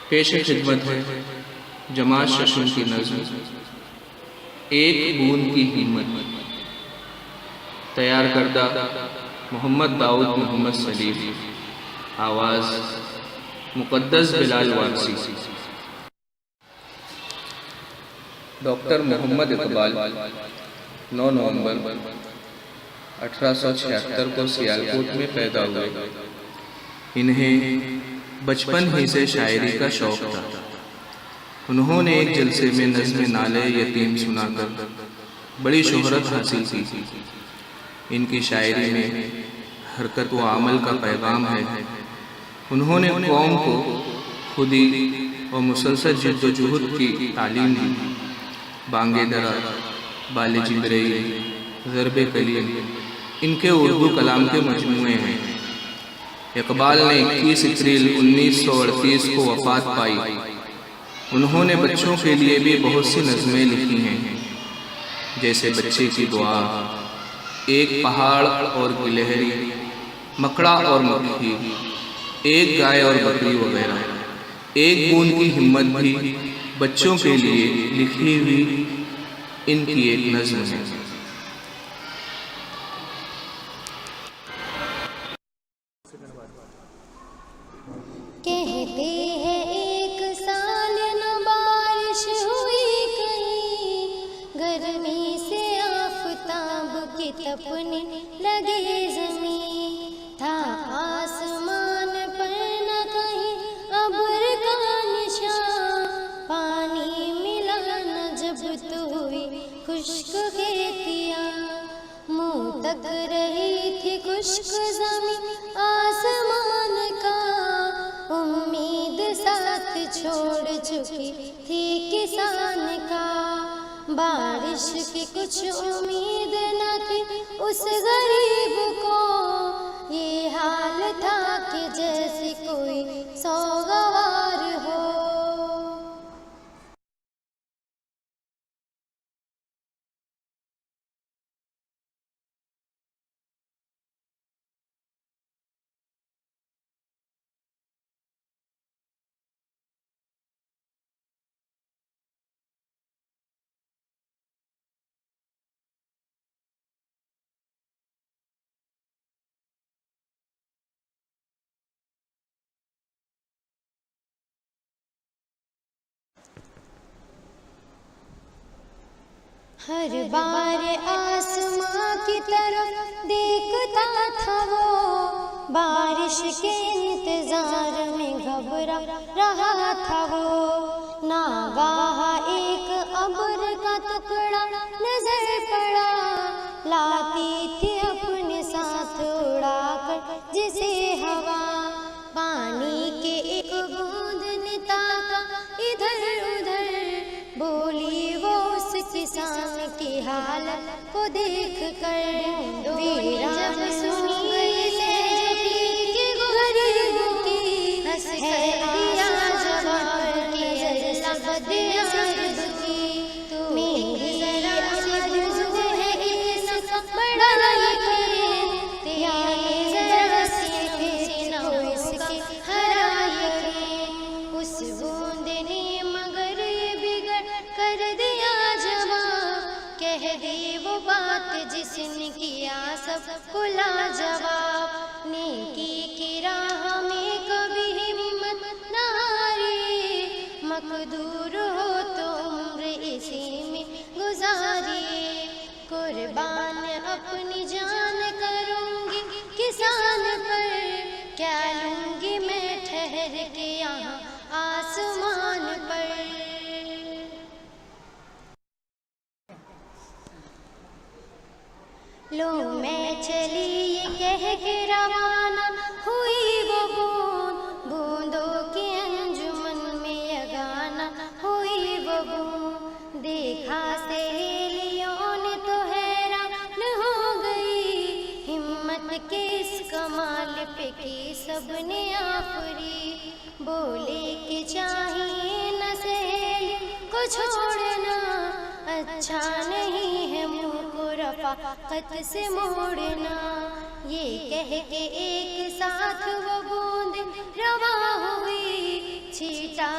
पेश खिदमत है जमात शशुन की नज़्म एक बूंद की हिम्मत, तैयार करदा मोहम्मद दाऊद मोहम्मद सलीम, आवाज़ मुक़द्दस बिलाल वारसी। डॉक्टर मोहम्मद इकबाल 9 नवंबर 1876 को सियालकोट में पैदा हुए। इन्हें बचपन ही से शायरी का शौक़ था। उन्होंने एक जलसे में नज़्म नाले यतीम सुनाकर बड़ी शोहरत हासिल की। इनकी शायरी में हरकत व अमल का पैगाम है। उन्होंने कौम को खुदी और मुसलसल जिद्दोजहद की तालीम दी। बांगे दरा, बाले जिब्रई, ज़रबे कलीम इनके उर्दू कलाम के मजमूए हैं। इकबाल ने 21 अप्रैल 1938 को वफ़ात पाई। उन्होंने बच्चों के लिए भी बहुत सी नज़में लिखी हैं, जैसे बच्चे की दुआ, एक पहाड़ और गिलहरी, मकड़ा और मक्खी, एक गाय और बकरी वगैरह। एक बूंद की हिम्मत भी बच्चों के लिए लिखी हुई इनकी एक नज़्म है। कहते हैं एक साल न बारिश हुई कहीं, गर्मी से आफताब की तपने लगे ज़मीं। था आसमान पर न कहीं अब्र का निशान, पानी मिला न जब तो हुई खुश्क खेतियाँ। मुँह तक रही थी खुश्क ज़मीं आसमान का, उम्मीद साथ छोड़ चुकी थी किसान का। बारिश की कुछ उम्मीद न थी उस गरीब को, ये हाल था कि जैसे कोई सौगवार हो। हर बार आसमां की तरफ देखता था वो, बारिश के इंतजार में घबरा रहा था वो। नागाह एक अब्र का टुकड़ा नजर पड़ा, लाती थी अपने साथ उड़ाकर जिसे हवा। पानी के एक बूंद ने ताका इधर उधर, बोली वो उस किसान की हालत को देख कर। जब सुनी गरीबों की हंस दिया जवाब के जैसा बदिया की। मेरी आरज़ू है इस बड़ा यकीन, तेरी ज़रा सी तेरी ना हो इसकी हरा यकीन। उस बूंद ने मगर ये बिगड़ कर दिया जवाब, कह दी वो बात जिसने किया सबको लाजवाब। नेकी की राह में कभी हिम्मत न हारी, मकदूर हो तो उम्र इसी में गुजारिए। कुर्बान अपनी जान करूँगी किसान पर, क्या लूँगी मैं ठहर के यहाँ आसमान पर। लो मैं चली ये कह के रवाना हुई वो बूंद, बूंदों की अंजुमन में ये गाना हुई वो बूंद। देखा सहेलियों ने तो हैरान हो गई, हिम्मत के इस कमाल पे की सबने आफरी। बोले कि चाहिए न सहेली को छोड़ना, अच्छा नहीं है मुँह को रफ़ाक़त से मोड़ना। ये कह के एक साथ वो बूंद रवा हुई, छीटा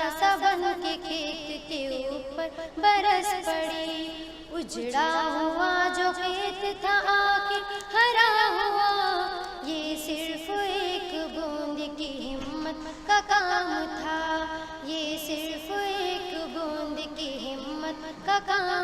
खेत के ऊपर बरस पड़ी। उजड़ा हुआ जो खेत था आखिर हरा हुआ, ये सिर्फ एक बूंद की हिम्मत का काम था, ये सिर्फ एक बूंद की हिम्मत का काम